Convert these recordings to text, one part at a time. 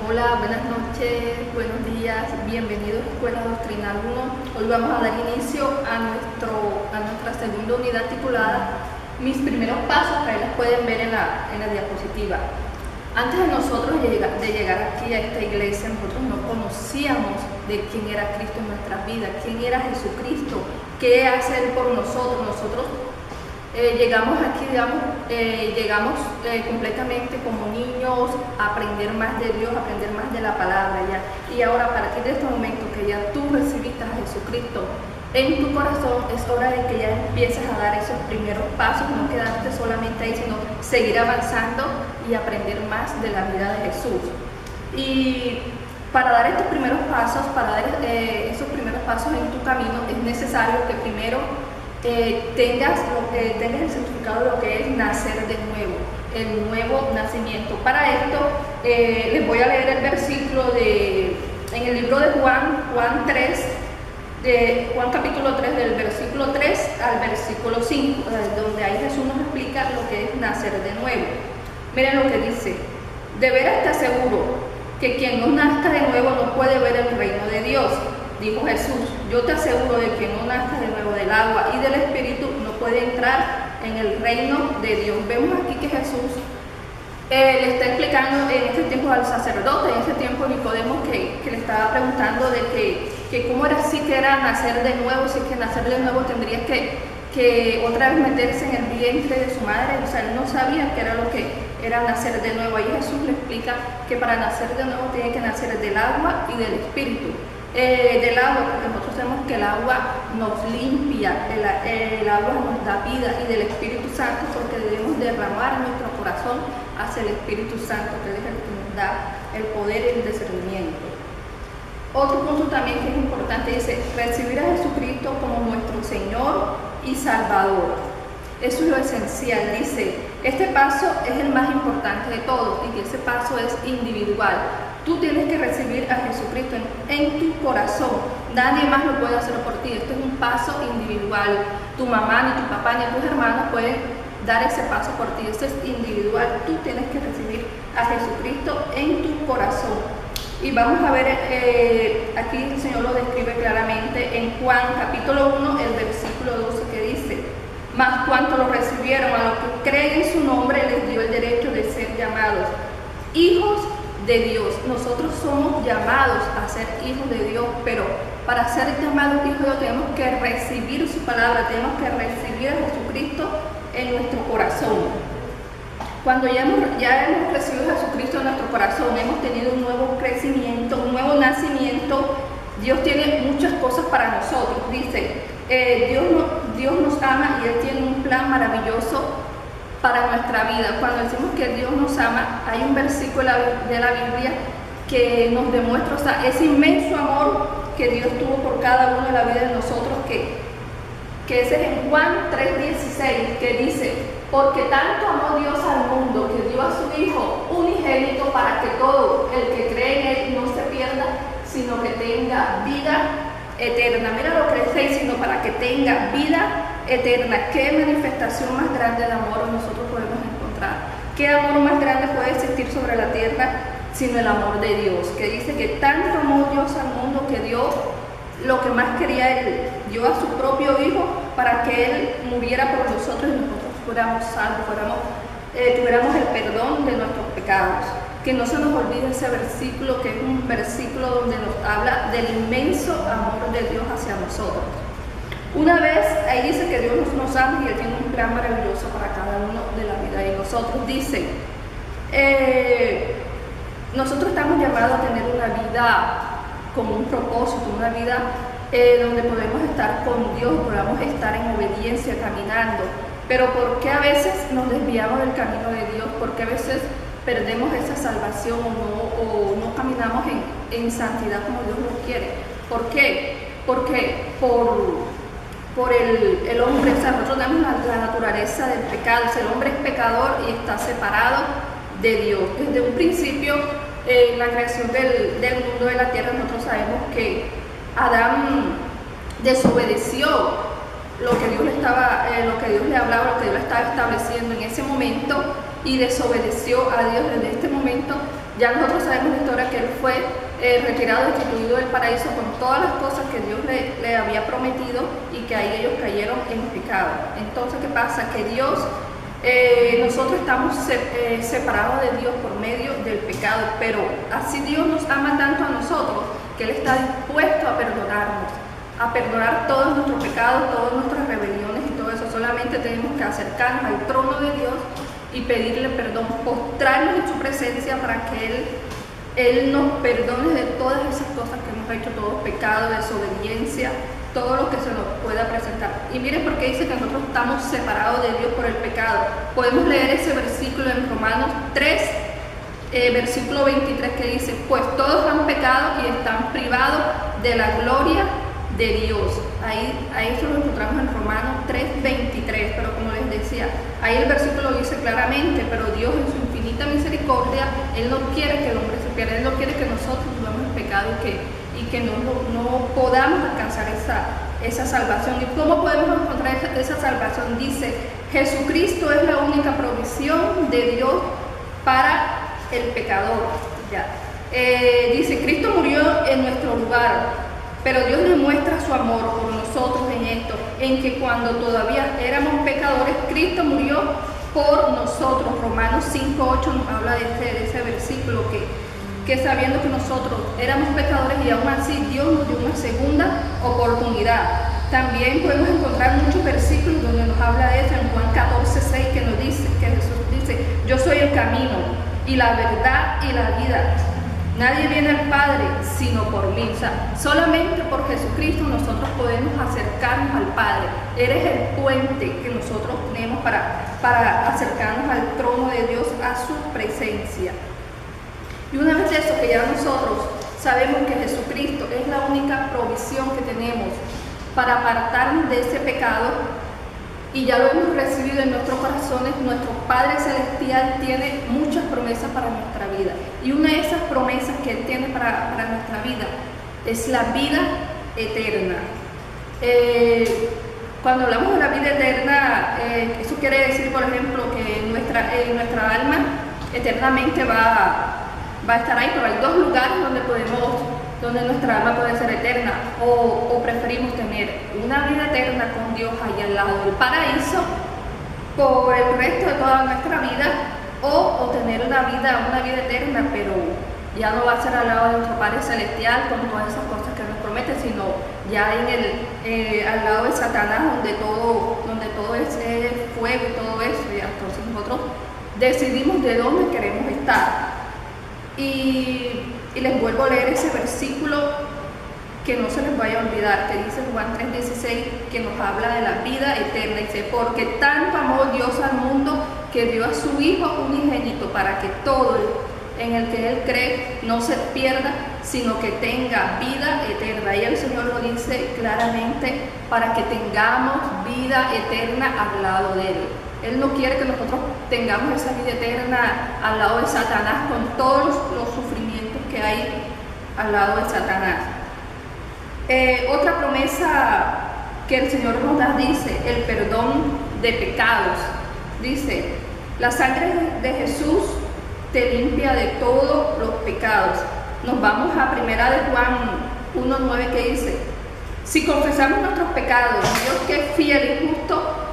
Hola, buenas noches, buenos días, bienvenidos a Escuela Doctrinal 1. Hoy vamos a dar inicio a nuestra segunda unidad titulada Mis primeros pasos, que ahí las pueden ver en la diapositiva. Antes de nosotros de llegar aquí a esta iglesia, nosotros no conocíamos de quién era Cristo en nuestras vidas, quién era Jesucristo, qué hace Él por nosotros. Nosotros llegamos aquí, llegamos completamente como niños a aprender más de Dios, a aprender más de la palabra ya. Y ahora, a partir de este momento que ya tú recibiste a Jesucristo en tu corazón, es hora de que ya empieces a dar esos primeros pasos, no quedarte solamente ahí, sino seguir avanzando y aprender más de la vida de Jesús. Y para dar estos primeros pasos, esos primeros pasos en tu camino, es necesario que primero tengas el certificado de lo que es nacer de nuevo, el nuevo nacimiento. Para esto les voy a leer el versículo en el libro de Juan 3, de Juan capítulo 3, del versículo 3 al versículo 5, donde ahí Jesús nos explica lo que es nacer de nuevo. Miren lo que dice: de veras te aseguro que quien no nazca de nuevo no puede ver el reino de Dios. Dijo Jesús: yo te aseguro de que no nazca de nuevo del agua y del Espíritu no puede entrar en el reino de Dios. Vemos aquí que Jesús le está explicando en este tiempo al sacerdote, en ese tiempo Nicodemo, que le estaba preguntando de que cómo era así que era nacer de nuevo, si es que nacer de nuevo tendría que otra vez meterse en el vientre de su madre. O sea, él no sabía qué era lo que era nacer de nuevo. Ahí Jesús le explica que para nacer de nuevo tiene que nacer del agua y del Espíritu. Del agua, porque nosotros sabemos que el agua nos limpia, el agua nos da vida, y del Espíritu Santo, porque debemos derramar en nuestro corazón hacia el Espíritu Santo, que es el que nos da el poder y el discernimiento. Otro punto también que es importante dice: recibir a Jesucristo como nuestro Señor y Salvador. Eso es lo esencial. Dice, este paso es el más importante de todos, y que ese paso es individual. Tú tienes que recibir a Jesucristo en tu corazón. Nadie más lo puede hacer por ti. Esto es un paso individual. Tu mamá, ni tu papá, ni tus hermanos pueden dar ese paso por ti. Esto es individual. Tú tienes que recibir a Jesucristo en tu corazón. Y vamos a ver, aquí el Señor lo describe claramente en Juan capítulo 1, el versículo 12, que dice: mas cuanto lo recibieron, a los que creen en su nombre, les dio el derecho de ser llamados hijos de Dios. Nosotros somos llamados a ser hijos de Dios, pero para ser llamados hijos de Dios tenemos que recibir su palabra, tenemos que recibir a Jesucristo en nuestro corazón. Cuando ya hemos recibido a Jesucristo en nuestro corazón, hemos tenido un nuevo crecimiento, un nuevo nacimiento. Dios tiene muchas cosas para nosotros. Dice, Dios nos ama y Él tiene un plan maravilloso para nuestra vida. Cuando decimos que Dios nos ama, hay un versículo de la Biblia que nos demuestra, o sea, ese inmenso amor que Dios tuvo por cada uno de la vida de nosotros, que ese es en Juan 3:16, que dice: porque tanto amó Dios al mundo que dio a su Hijo unigénito, para que todo el que cree en Él no se pierda, sino que tenga vida eterna. Mira lo que dice: sino para que tenga vida eterna. ¿Qué manifestación más grande de amor nosotros podemos encontrar? ¿Qué amor más grande puede existir sobre la tierra sino el amor de Dios? Que dice que tanto amó Dios al mundo que dio lo que más quería Él, dio a su propio Hijo para que Él muriera por nosotros y nosotros fuéramos salvos, tuviéramos el perdón de nuestros pecados. Que no se nos olvide ese versículo, que es un versículo donde nos habla del inmenso amor de Dios hacia nosotros. Una vez, ahí dice que Dios nos ama y Él tiene un plan maravilloso para cada uno de la vida de nosotros. Dice, nosotros estamos llamados a tener una vida con un propósito, una vida donde podemos estar con Dios, podamos estar en obediencia, caminando. Pero ¿por qué a veces nos desviamos del camino de Dios? ¿Por qué a veces perdemos esa salvación o no caminamos en santidad como Dios nos quiere? ¿Por qué? Porque por el hombre, o sea, nosotros tenemos la naturaleza del pecado. O sea, el hombre es pecador y está separado de Dios. Desde un principio, en la creación del mundo, de la tierra, nosotros sabemos que Adán desobedeció lo que Dios le hablaba, lo que Dios le estaba estableciendo en ese momento, y desobedeció a Dios. Desde este momento Ya nosotros sabemos la historia que él fue retirado, destituido del paraíso con todas las cosas que Dios le había prometido y que ahí ellos cayeron en pecado. Entonces, ¿qué pasa? Que Dios, nosotros estamos separados de Dios por medio del pecado, pero así Dios nos ama tanto a nosotros que Él está dispuesto a perdonarnos, a perdonar todos nuestros pecados, todas nuestras rebeliones y todo eso. Solamente tenemos que acercarnos al trono de Dios y pedirle perdón, postrarnos en su presencia para que Él nos perdone de todas esas cosas que hemos hecho, todo pecado, desobediencia, todo lo que se nos pueda presentar. Y miren por qué dice que nosotros estamos separados de Dios por el pecado. Podemos leer ese versículo en Romanos 3, versículo 23, que dice: pues todos han pecado y están privados de la gloria de Dios. Ahí eso lo encontramos en Romanos 3:23, pero como les decía, ahí el versículo dice claramente, pero Dios en su infinita misericordia, Él no quiere que el hombre se pierda, Él no quiere que nosotros vivamos en pecado y que no podamos alcanzar esa salvación. ¿Y cómo podemos encontrar esa salvación? Dice, Jesucristo es la única provisión de Dios para el pecador. Ya. Dice, Cristo murió en nuestro lugar, pero Dios demuestra su amor por nosotros en esto, en que cuando todavía éramos pecadores, Cristo murió por nosotros. Romanos 5:8 nos habla de ese versículo, que sabiendo que nosotros éramos pecadores y aún así Dios nos dio una segunda oportunidad. También podemos encontrar muchos versículos donde nos habla de eso. En Juan 14:6 que nos dice, que Jesús dice, yo soy el camino y la verdad y la vida. Nadie viene al Padre sino por mí. O sea, solamente por Jesucristo nosotros podemos acercarnos al Padre. Eres el puente que nosotros tenemos para acercarnos al trono de Dios, a su presencia. Y una vez de eso, que ya nosotros sabemos que Jesucristo es la única provisión que tenemos para apartarnos de ese pecado, y ya lo hemos recibido en nuestros corazones, nuestro Padre Celestial tiene muchas promesas para nuestra vida. Y una de esas promesas que Él tiene para nuestra vida es la vida eterna. Cuando hablamos de la vida eterna, eso quiere decir, por ejemplo, que nuestra alma eternamente va a estar ahí, pero hay dos lugares donde nuestra alma puede ser eterna, o preferimos tener una vida eterna con Dios ahí al lado del paraíso por el resto de toda nuestra vida, o tener una vida eterna, pero ya no va a ser al lado de nuestro Padre Celestial con todas esas cosas que nos promete, sino ya al lado de Satanás, donde todo es fuego y todo eso. Y entonces nosotros decidimos de dónde queremos estar. Y les vuelvo a leer ese versículo que no se les vaya a olvidar, que dice Juan 3:16, que nos habla de la vida eterna. Dice, porque tanto amó Dios al mundo que dio a su Hijo unigénito para que todo en el que Él cree no se pierda, sino que tenga vida eterna. Y el Señor lo dice claramente, para que tengamos vida eterna al lado de Él. Él no quiere que nosotros tengamos esa vida eterna al lado de Satanás, con todos los sufrimientos que hay al lado de Satanás. Otra promesa que el Señor nos da, dice, el perdón de pecados. Dice, la sangre de Jesús te limpia de todos los pecados. Nos vamos a 1 de Juan 1:9, que dice, si confesamos nuestros pecados, Dios, que es fiel y justo,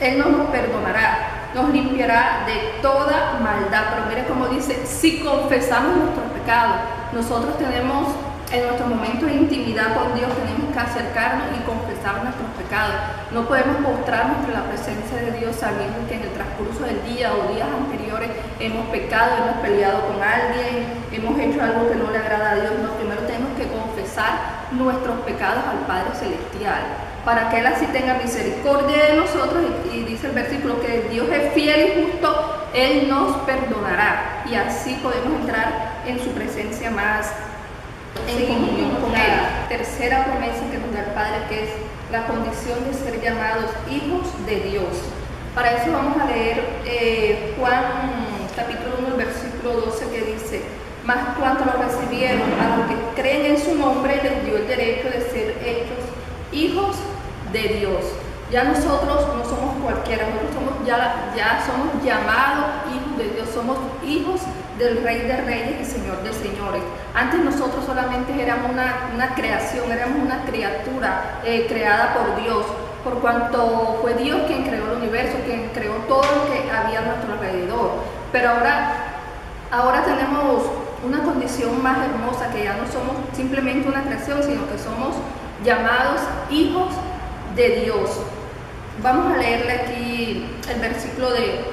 Él nos perdonará, nos limpiará de toda maldad. Pero mire cómo dice, si confesamos nuestros pecados, nosotros tenemos en nuestro momento de intimidad con Dios, tenemos que acercarnos y confesar nuestros pecados. No podemos postrarnos ante la presencia de Dios sabiendo que en el transcurso del día o días anteriores hemos pecado, hemos peleado con alguien, hemos hecho algo que no le agrada a Dios. No, primero tenemos que confesar nuestros pecados al Padre Celestial, para que Él así tenga misericordia de nosotros, y dice el versículo que Dios es fiel y justo, Él nos perdonará, y así podemos entrar en su presencia más en comunión con Él. Tercera promesa que nos da el Padre, que es la condición de ser llamados hijos de Dios. Para eso vamos a leer Juan capítulo 1, versículo 12, que dice, mas cuanto lo recibieron, a los que creen en su nombre, les dio el derecho de ser hechos hijos de Dios. Ya nosotros no somos cualquiera, nosotros ya somos llamados hijos de Dios, somos hijos del Rey de Reyes y Señor de Señores. Antes nosotros solamente éramos una creación, éramos una criatura creada por Dios, por cuanto fue Dios quien creó el universo, quien creó todo lo que había a nuestro alrededor. Pero ahora tenemos una condición más hermosa, que ya no somos simplemente una creación, sino que somos llamados hijos de Dios. Vamos a leerle aquí el versículo de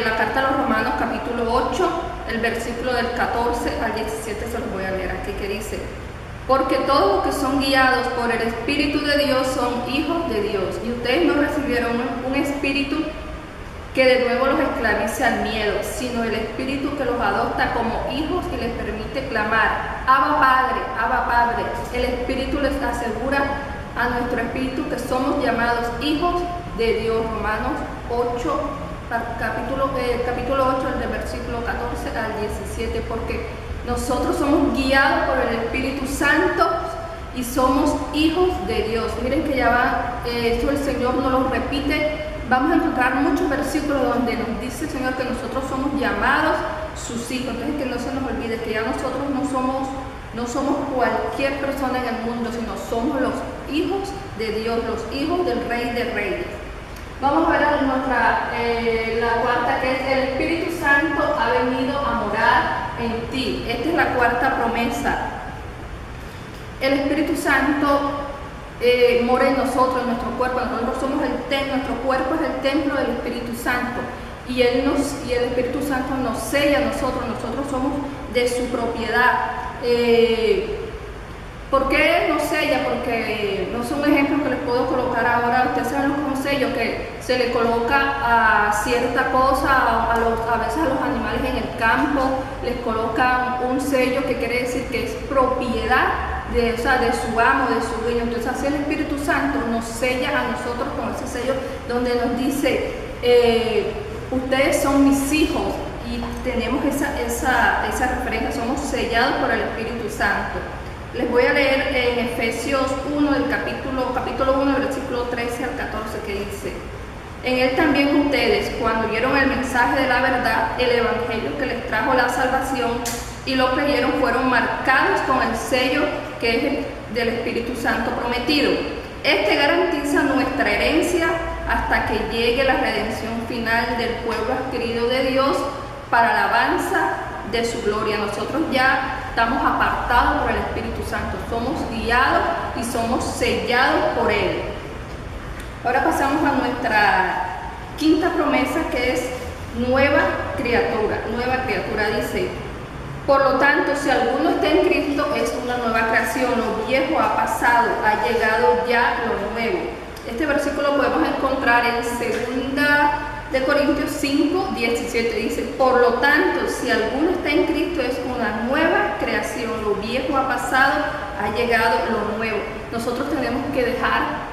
la carta a los Romanos, capítulo 8, el versículo del 14 al 17, se los voy a leer aquí, que dice: porque todos los que son guiados por el Espíritu de Dios son hijos de Dios, y ustedes no recibieron un espíritu que de nuevo los esclavice al miedo, sino el Espíritu que los adopta como hijos y les permite clamar: Abba Padre, Abba Padre. El Espíritu les asegura a nuestro espíritu que somos llamados hijos de Dios. Romanos 8, capítulo 8, del versículo 14 al 17, porque nosotros somos guiados por el Espíritu Santo y somos hijos de Dios. Miren que ya va, esto el Señor nos lo repite. Vamos a encontrar muchos versículos donde nos dice el Señor que nosotros somos llamados sus hijos. Entonces, que no se nos olvide que ya nosotros no somos cualquier persona en el mundo, sino somos los hijos de Dios, los hijos del Rey de Reyes. Vamos a ver la cuarta, que es: el Espíritu Santo ha venido a morar en ti. Esta es la cuarta promesa. El Espíritu Santo mora en nosotros, en nuestro cuerpo. Nosotros somos nuestro cuerpo es el templo del Espíritu Santo, y el Espíritu Santo nos sella a nosotros somos de su propiedad. ¿Por qué nos sella? Porque no son ejemplos que les puedo colocar ahora. Ustedes saben lo que es un sello, que se le coloca a cierta cosa, a veces a los animales en el campo les colocan un sello que quiere decir que es propiedad de su amo, de su dueño. Entonces así el Espíritu Santo nos sella a nosotros con ese sello, donde nos dice: ustedes son mis hijos, y tenemos esa referencia, somos sellados por el Espíritu Santo. Les voy a leer en Efesios 1, del capítulo 1, versículo 13 al 14, que dice: en él también ustedes, cuando oyeron el mensaje de la verdad, el evangelio que les trajo la salvación, y lo creyeron, fueron marcados con el sello que es del Espíritu Santo prometido. Este garantiza nuestra herencia hasta que llegue la redención final del pueblo adquirido de Dios para alabanza de su gloria. Nosotros ya estamos apartados por el Espíritu Santo, somos guiados y somos sellados por Él. Ahora pasamos a nuestra quinta promesa, que es nueva criatura. Nueva criatura dice: por lo tanto, si alguno está en Cristo, es una nueva creación, lo viejo ha pasado, ha llegado ya lo nuevo. Este versículo lo podemos encontrar en 2 Corintios 5, 17, dice: por lo tanto, si alguno está en Cristo, es una nueva creación, lo viejo ha pasado, ha llegado lo nuevo. Nosotros tenemos que dejar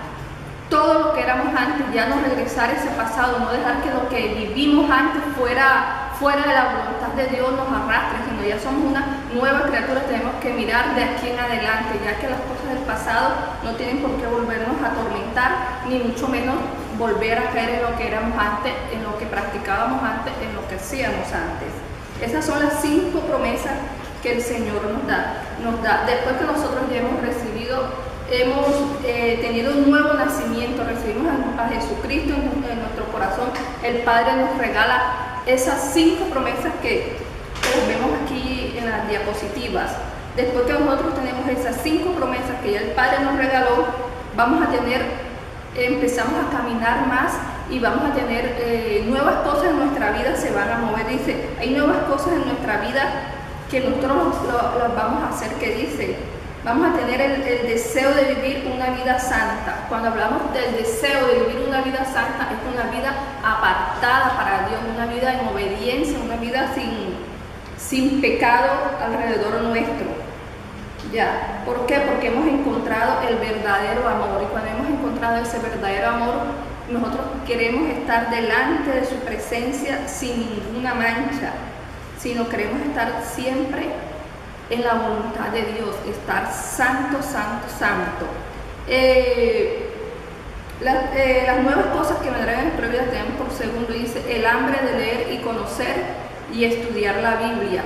todo lo que éramos antes, ya no regresar ese pasado, no dejar que lo que vivimos antes fuera de la voluntad de Dios nos arrastre, sino ya somos una nueva criatura. Tenemos que mirar de aquí en adelante, ya que las cosas del pasado no tienen por qué volvernos a atormentar, ni mucho menos volver a caer en lo que éramos antes, en lo que practicábamos antes, en lo que hacíamos antes. Esas son las 5 promesas que el Señor nos da. Después que nosotros ya hemos tenido un nuevo nacimiento, recibimos a Jesucristo en nuestro corazón, el Padre nos regala esas 5 promesas que vemos aquí en las diapositivas. Después que nosotros tenemos esas 5 promesas que ya el Padre nos regaló, empezamos a caminar más y vamos a tener nuevas cosas en nuestra vida, se van a mover. Dice, hay nuevas cosas en nuestra vida que nosotros las vamos a hacer, que dice: vamos a tener el deseo de vivir una vida santa. Cuando hablamos del deseo de vivir una vida santa, es una vida apartada para Dios, una vida en obediencia, una vida sin pecado alrededor nuestro. ¿Ya? ¿Por qué? Porque hemos encontrado el verdadero amor, y cuando hemos encontrado ese verdadero amor, nosotros queremos estar delante de su presencia sin ninguna mancha, sino queremos estar siempre en la voluntad de Dios, estar santo, santo, santo. Las nuevas cosas que vendrán en nuestra vida tenemos por segundo, dice, el hambre de leer y conocer y estudiar la Biblia.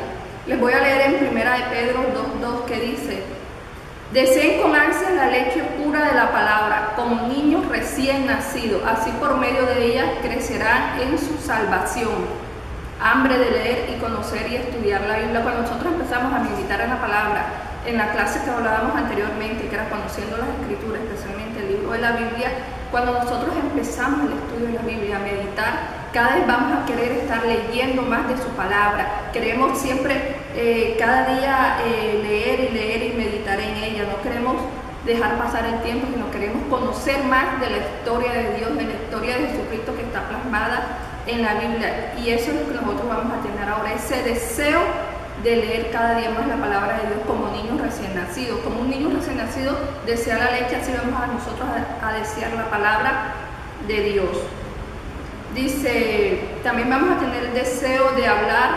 Les voy a leer en 1 de Pedro 2:2 que dice, deseen con ansia la leche pura de la palabra, como niños recién nacidos, así por medio de ella crecerán en su salvación. Hambre de leer y conocer y estudiar la Biblia. Cuando nosotros empezamos a meditar en la palabra, en la clase que hablábamos anteriormente, que era conociendo las escrituras, especialmente el libro de la Biblia, cuando nosotros empezamos el estudio de la Biblia, a meditar, cada vez vamos a querer estar leyendo más de su palabra. Queremos siempre, cada día, leer y meditar en ella. No queremos dejar pasar el tiempo, sino queremos conocer más de la historia de Dios, de la historia de Jesucristo que está plasmada en la Biblia. Y eso es lo que nosotros vamos a tener ahora, ese deseo de leer cada día más la palabra de Dios como niños recién nacidos. Como un niño recién nacido desea la leche, así vamos a nosotros a desear la palabra de Dios. Dice, también vamos a tener el deseo de hablar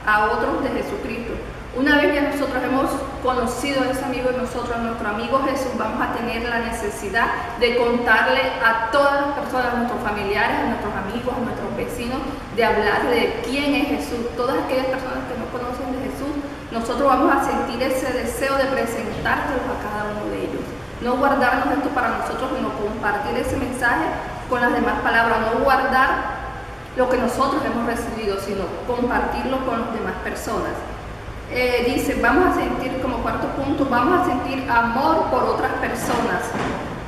a otros de Jesucristo. Una vez que nosotros hemos conocido a ese amigo de nosotros, a nuestro amigo Jesús, vamos a tener la necesidad de contarle a todas las personas, a nuestros familiares, a nuestros amigos, a nuestros vecinos, de hablar de quién es Jesús. Todas aquellas personas que no conocen de Jesús, nosotros vamos a sentir ese deseo de presentárselos a cada uno de ellos. No guardarnos esto para nosotros, sino compartir ese mensaje con las demás palabras. No guardar lo que nosotros hemos recibido, sino compartirlo con las demás personas. Dice, vamos a sentir, como cuarto punto, vamos a sentir amor por otras personas.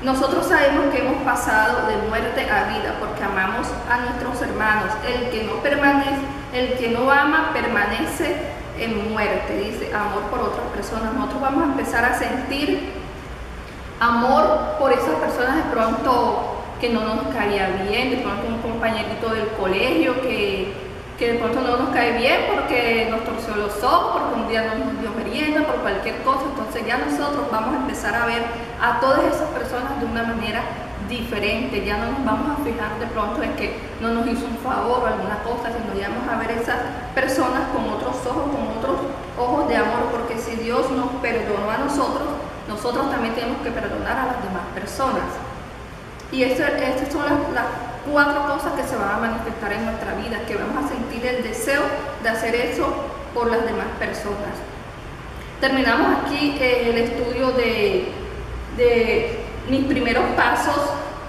Nosotros sabemos que hemos pasado de muerte a vida porque amamos a nuestros hermanos. El que no ama permanece en muerte. Dice, amor por otras personas. Nosotros vamos a empezar a sentir amor por esas personas de pronto que no nos caía bien, de pronto un compañerito del colegio que de pronto no nos cae bien porque nos torció los ojos, porque un día no nos dio merienda, por cualquier cosa. Entonces ya nosotros vamos a empezar a ver a todas esas personas de una manera diferente. Ya no nos vamos a fijar de pronto en que no nos hizo un favor o alguna cosa, sino ya vamos a ver esas personas con otros ojos de amor, porque si Dios nos perdonó a nosotros, nosotros también tenemos que perdonar a las demás personas. Y estas son las 4 cosas que se van a manifestar en nuestra vida, que vamos a sentir el deseo de hacer eso por las demás personas. Terminamos aquí el estudio de mis primeros pasos,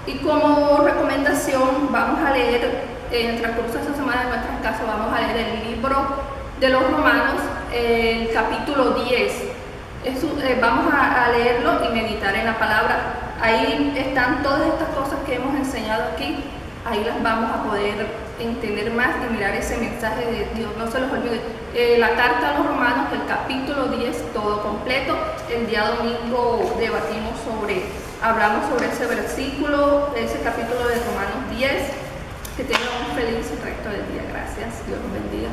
y como recomendación vamos a leer en el transcurso de esta semana en nuestras casas, vamos a leer el libro de los Romanos, el capítulo 10. Vamos a leerlo y meditar en la palabra. Ahí están todas estas cosas que hemos enseñado aquí. Ahí las vamos a poder entender más y mirar ese mensaje de Dios. No se los olvide. La carta a los Romanos, el capítulo 10, todo completo. El día domingo hablamos sobre ese versículo, ese capítulo de Romanos 10. Que tengan un feliz resto del día. Gracias. Dios los bendiga.